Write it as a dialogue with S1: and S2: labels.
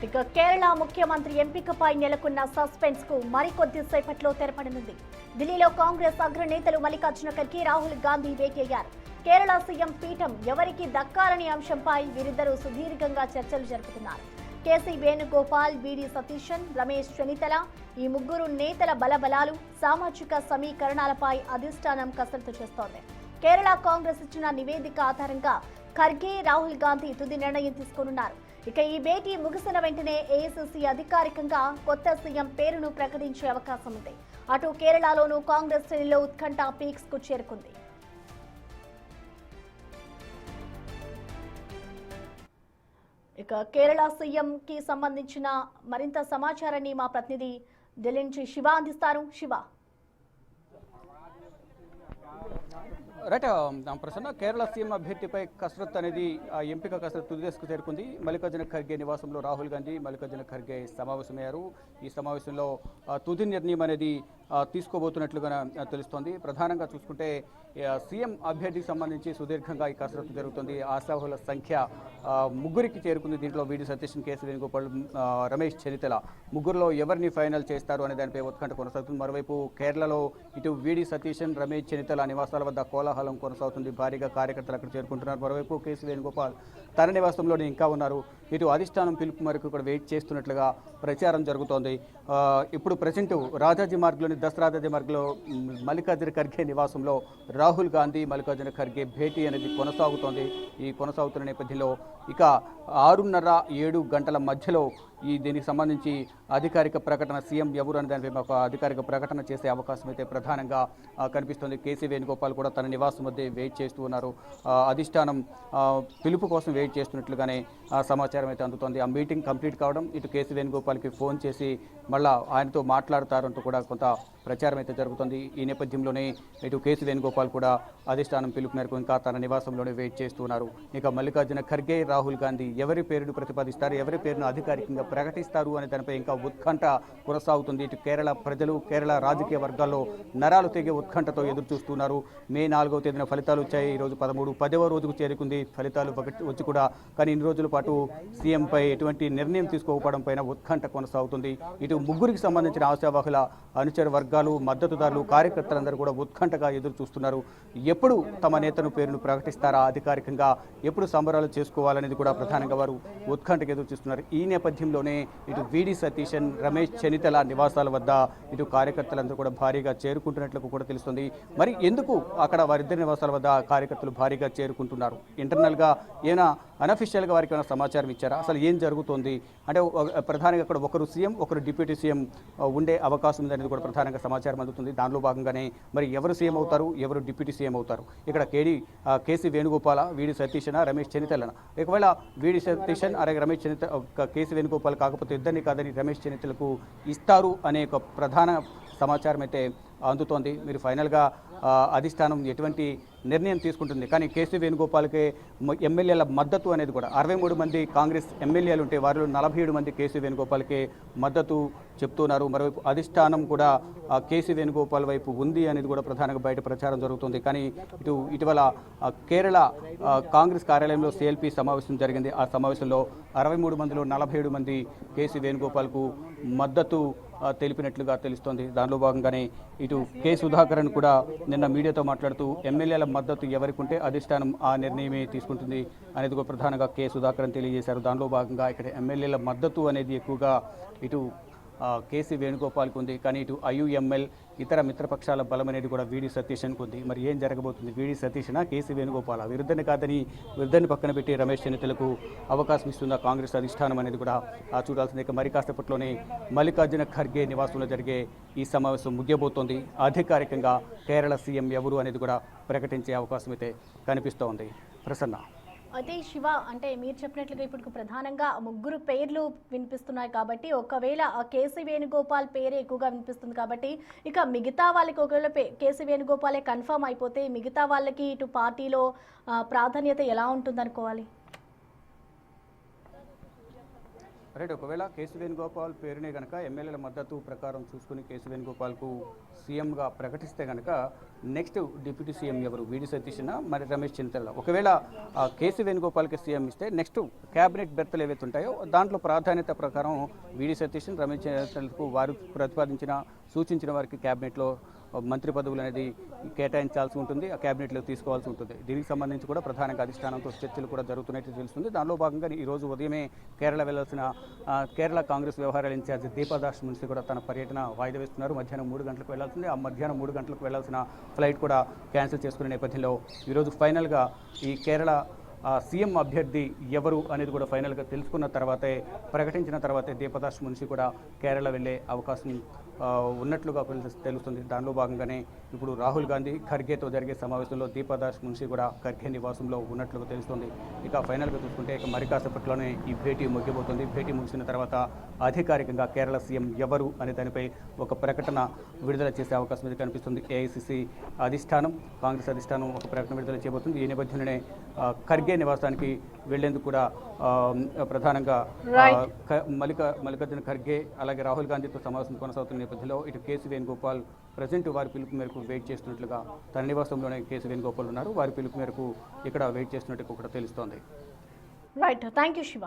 S1: ఇక కేరళ ముఖ్యమంత్రి ఎంపికపై నెలకొన్న సస్పెన్స్ కు మరికొద్ది సేపట్లో తెరపడనుంది. ఢిల్లీలో కాంగ్రెస్ అగ్రనేతలు మల్లికార్జున ఖర్గే, రాహుల్ గాంధీ భేటీ అయ్యారు. కేరళ సీఎం పీఠం ఎవరికి దక్కాలనే అంశంపై వీరిద్దరూ సుదీర్ఘంగా చర్చలు జరుపుతున్నారు. కేసీ వేణుగోపాల్, బీడీ సతీశన్, రమేష్ చెన్నితల ఈ ముగ్గురు నేతల బలబలాలు, సామాజిక సమీకరణాలపై అధిష్టానం కసరత్తు చేస్తోంది. కేరళ కాంగ్రెస్ ఇచ్చిన నివేదిక ఆధారంగా ఖర్గే, రాహుల్ గాంధీ తుది నిర్ణయం తీసుకోనున్నారు. ఇక ఈ భేటీ ముగిసిన వెంటనే ఏఐసీసీ అధికారికంగా కొత్త సీఎం పేరును ప్రకటించే అవకాశం ఉంది. అటు కేరళలోనూ కాంగ్రెస్ శ్రేణిలో ఉత్కంఠ పీక్స్ కు చేరుకుంది. ఇక కేరళ సీఎం కి సంబంధించిన మరింత సమాచారాన్ని మా ప్రతినిధి ఢిల్లీ నుంచి శివ అందిస్తారు. శివ,
S2: రైట్ ప్రసన్న, కేరళ సీఎం అభ్యర్థిపై కసరత్తు అనేది ఎంపిక కసరత్తు తుది దశకు చేరుకుంది. మల్లికార్జున ఖర్గే నివాసంలో రాహుల్ గాంధీ, మల్లికార్జున ఖర్గే సమావేశమయ్యారు. ఈ సమావేశంలో తుది నిర్ణయం అనేది తీసుకోబోతున్నట్లుగా తెలుస్తోంది. ప్రధానంగా చూసుకుంటే సీఎం అభ్యర్థికి సంబంధించి సుదీర్ఘంగా ఈ కసరత్తు జరుగుతుంది. ఆశావాహుల సంఖ్య ముగ్గురికి చేరుకుంది. దీంట్లో వీడి సతీశన్, కేసీ వేణుగోపాల్, రమేష్ చెన్నితల ముగ్గురులో ఎవరిని ఫైనల్ చేస్తారు అనే దానిపై ఉత్కంఠ కొనసాగుతుంది. మరోవైపు కేరళలో ఇటు వీడి సతీశన్, రమేష్ చెన్నితల నివాసాల వద్ద కోలాహలం కొనసాగుతుంది. భారీగా కార్యకర్తలు అక్కడ చేరుకుంటున్నారు. మరోవైపు కేసీ వేణుగోపాల్ తన నివాసంలోనే ఇంకా ఉన్నారు. ఇటు అధిష్టానం పిలుపు మేరకు కూడా వెయిట్ చేస్తున్నట్లుగా ప్రచారం జరుగుతోంది. ఇప్పుడు ప్రజెంట్ రాజాజీ మార్గ్లోని దసరాజాజీ మార్గ్లో మల్లికార్జున ఖర్గే నివాసంలో రాహుల్ గాంధీ, మల్లికార్జున ఖర్గే భేటీ అనేది కొనసాగుతోంది. ఈ కొనసాగుతున్న నేపథ్యంలో ఇక 6:30-7 గంటల మధ్యలో దీనికి సంబంధించి అధికారిక ప్రకటన, సీఎం ఎవరు అనే దానిపై ఒక అధికారిక ప్రకటన చేసే అవకాశం అయితే ప్రధానంగా కనిపిస్తుంది. కేసీ వేణుగోపాల్ కూడా తన నివాసం వద్ద వెయిట్ చేస్తూ ఉన్నారు. అధిష్టానం పిలుపు కోసం వెయిట్ చేస్తున్నట్లుగానే సమాచారం అయితే అందుతోంది. ఆ మీటింగ్ కంప్లీట్ కావడం, ఇటు కేసీ వేణుగోపాల్కి ఫోన్ చేసి మళ్ళా ఆయనతో మాట్లాడతారంటూ కూడా కొంత ప్రచారం అయితే జరుగుతుంది. ఈ నేపథ్యంలోనే ఇటు కేసీ వేణుగోపాల్ కూడా అధిష్టానం పిలుపు మేరకు ఇంకా తన నివాసంలోనే వెయిట్ చేస్తున్నారు. ఇక మల్లికార్జున ఖర్గే, రాహుల్ గాంధీ ఎవరి పేరును ప్రతిపాదిస్తారు, ఎవరి పేరును అధికారికంగా ప్రకటిస్తారు అనే దానిపై ఇంకా ఉత్కంఠ కొనసాగుతుంది. ఇటు కేరళ ప్రజలు, కేరళ రాజకీయ వర్గాల్లో నరాలు తెగే ఉత్కంఠతో ఎదురు చూస్తున్నారు. మే 4వ తేదీన ఫలితాలు వచ్చాయి. ఈరోజు 13, 10వ రోజుకు చేరుకుంది ఫలితాలు వచ్చి కూడా. కానీ ఇన్ని రోజుల పాటు సీఎంపై ఎటువంటి నిర్ణయం తీసుకోకపోవడం పైన ఉత్కంఠ కొనసాగుతుంది. ఇటు ముగ్గురికి సంబంధించిన ఆశావాహుల అనుచర వర్గాలు, మద్దతుదారులు, కార్యకర్తలందరూ కూడా ఉత్కంఠగా ఎదురు చూస్తున్నారు. ఎప్పుడు తమ నేతను పేరును ప్రకటిస్తారా అధికారికంగా, ఎప్పుడు సంబరాలు చేసుకోవాలనేది కూడా ప్రధానంగా వారు ఉత్కంఠగా ఎదురు చూస్తున్నారు. ఈ నేపథ్యంలోనే ఇటు వీడి సతీశన్, రమేష్ చెన్నితల నివాసాల వద్ద ఇటు కార్యకర్తలందరూ కూడా భారీగా చేరుకుంటున్నట్లు కూడా తెలుస్తుంది. మరి ఎందుకు అక్కడ వారిద్దరి నివాసాల వద్ద కార్యకర్తలు భారీగా చేరుకుంటున్నారు? ఇంటర్నల్గా ఏమైనా అనఫిషియల్గా వారికి ఏమైనా సమాచారం ఇచ్చారా? అసలు ఏం జరుగుతుంది అంటే ప్రధానంగా అక్కడ ఒకరు సీఎం, ఒకరు డిప్యూటీ సీఎం ఉండే అవకాశం ఉందనేది కూడా ప్రధానంగా సమాచారం అందుతుంది. దానిలో భాగంగానే మరి ఎవరు సీఎం అవుతారు, ఎవరు డిప్యూటీ సీఎం అవుతారు? ఇక్కడ కేసీ వేణుగోపాల, వీడి సతీశన, రమేష్ చెన్నితలన? ఒకవేళ వీడి సతీశన్ అలాగే రమేష్ చెన్నితల కేసీ వేణుగోపాల్ కాకపోతే ఇద్దరిని కాదని రమేష్ చెన్నితలకు ఇస్తారు అనే ఒక ప్రధాన సమాచారం అయితే అందుతోంది. మీరు ఫైనల్గా అధిష్టానం ఎటువంటి నిర్ణయం తీసుకుంటుంది. కానీ కేసీ వేణుగోపాల్కే ఎమ్మెల్యేల మద్దతు అనేది కూడా 63 మంది కాంగ్రెస్ ఎమ్మెల్యేలు ఉంటే వారిలో 47 మంది కేసీ వేణుగోపాల్కే మద్దతు చెప్తున్నారు. మరోవైపు అధిష్టానం కూడా కేసీ వేణుగోపాల్ వైపు ఉంది అనేది కూడా ప్రధానంగా బయట ప్రచారం జరుగుతుంది. కానీ ఇటీవల కేరళ కాంగ్రెస్ కార్యాలయంలో సిఎల్పి సమావేశం జరిగింది. ఆ సమావేశంలో 63 మందిలో 47 మంది కేసీ వేణుగోపాల్కు మద్దతు తెలిపినట్లుగా తెలుస్తోంది. దానిలో భాగంగానే ఇటు కె సుధాకరన్ కూడా నిన్న మీడియాతో మాట్లాడుతూ ఎమ్మెల్యేల మద్దతు ఎవరికి ఉంటే అధిష్టానం ఆ నిర్ణయమే తీసుకుంటుంది అనేది కూడా ప్రధానంగా కె సుధాకరన్ తెలియజేశారు. దానిలో భాగంగా ఇక్కడ ఎమ్మెల్యేల మద్దతు అనేది ఎక్కువగా ఇటు కేసీ వేణుగోపాల్కు ఉంది. కానీ ఇటు ఐయుఎంఎల్, ఇతర మిత్రపక్షాల బలం అనేది కూడా వీడి సతీశన్కు ఉంది. మరి ఏం జరగబోతుంది? వీడి సతీశన, కేసీ వేణుగోపాల విరుద్ధని కాదని విరుద్ధని పక్కన పెట్టి రమేష్ చెన్నితలకు అవకాశం ఇస్తుందా కాంగ్రెస్ అధిష్టానం అనేది కూడా చూడాల్సింది. ఇక మరి కాసేపట్లోనే మల్లికార్జున ఖర్గే నివాసంలో జరిగే ఈ సమావేశం ముగియబోతోంది. అధికారికంగా కేరళ సీఎం ఎవరు అనేది కూడా ప్రకటించే అవకాశం అయితే కనిపిస్తూ ఉంది. ప్రసన్న,
S1: అయితే శివ, అంటే మీరు చెప్పినట్లుగా ఇప్పుడు ప్రధానంగా ముగ్గురు పేర్లు వినిపిస్తున్నాయి కాబట్టి ఒకవేళ కేసీ వేణుగోపాల్ పేరే ఎక్కువగా వినిపిస్తుంది కాబట్టి ఇక మిగతా వాళ్ళకి ఒకవేళ కేసీ వేణుగోపాలే కన్ఫర్మ్ అయిపోతే మిగతా వాళ్ళకి ఇటు పార్టీలో ప్రాధాన్యత ఎలా ఉంటుంది అనుకోవాలి?
S2: రైట్, ఒకవేళ కేసీ వేణుగోపాల్ పేరునే కనుక ఎమ్మెల్యేల మద్దతు ప్రకారం చూసుకుని కేసీ వేణుగోపాల్కు సీఎంగా ప్రకటిస్తే కనుక నెక్స్ట్ డిప్యూటీ సీఎం ఎవరు, వీడి సతీష్నా మరి రమేష్ చెన్నితల? ఒకవేళ కేసీ వేణుగోపాల్కి సీఎం ఇస్తే నెక్స్ట్ క్యాబినెట్ బెర్తలు ఏవైతే ఉంటాయో దాంట్లో ప్రాధాన్యత ప్రకారం వీడి సతీష్, రమేష్ చెన్నితలకు వారు ప్రతిపాదించిన సూచించిన వారికి క్యాబినెట్లో మంత్రి పదవులు అనేది కేటాయించాల్సి ఉంటుంది, ఆ క్యాబినెట్లో తీసుకోవాల్సి ఉంటుంది. దీనికి సంబంధించి కూడా ప్రధానంగా అధిష్టానంతో చర్చలు కూడా జరుగుతున్నట్టు తెలుస్తుంది. దానిలో భాగంగా ఈరోజు ఉదయమే కేరళ వెళ్లాల్సిన కేరళ కాంగ్రెస్ వ్యవహారాల ఇన్ఛార్జి దీపాదాస్ మున్షి కూడా తన పర్యటన వాయిదా వేస్తున్నారు. మధ్యాహ్నం 3 గంటలకు వెళ్లాల్సింది. ఆ మధ్యాహ్నం 3 గంటలకు వెళ్లాల్సిన ఫ్లైట్ కూడా క్యాన్సిల్ చేసుకునే నేపథ్యంలో ఈరోజు ఫైనల్గా ఈ కేరళ సీఎం అభ్యర్థి ఎవరు అనేది కూడా ఫైనల్గా తెలుసుకున్న తర్వాతే, ప్రకటించిన తర్వాతే దీపదాస్ మున్షి కూడా కేరళ వెళ్ళే అవకాశం ఉన్నట్లుగా తెలుస్తుంది. దానిలో భాగంగానే ఇప్పుడు రాహుల్ గాంధీ ఖర్గేతో జరిగే సమావేశంలో దీపదాస్ మున్షి కూడా ఖర్గే నివాసంలో ఉన్నట్లుగా తెలుస్తుంది. ఇక ఫైనల్గా చూసుకుంటే ఇక మరి కాసేపట్లోనే ఈ భేటీ ముగిపోతుంది. భేటీ ముగిసిన తర్వాత అధికారికంగా కేరళ సీఎం ఎవరు అనే దానిపై ఒక ప్రకటన విడుదల చేసే అవకాశం అయితే కనిపిస్తుంది. ఏఐసిసి అధిష్టానం, కాంగ్రెస్ అధిష్టానం ఒక ప్రకటన విడుదల చేయబోతుంది. ఈ నేపథ్యంలోనే ఖర్గే నివాసానికి వెళ్లేందుకు కూడా ప్రధానంగా మల్లికార్జున ఖర్గే అలాగే రాహుల్ గాంధీతో సమావేశం కొనసాగుతున్న నేపథ్యంలో ఇటు కేసీ వేణుగోపాల్ ప్రజెంట్ వారి పిలుపు మేరకు వెయిట్ చేస్తున్నట్లుగా, తన నివాసంలోనే కేసీ వేణుగోపాల్ ఉన్నారు, వారి పిలుపు మేరకు ఇక్కడ వెయిట్ చేస్తున్నట్టు కూడా తెలుస్తోంది.
S1: Right, thank you Shiva.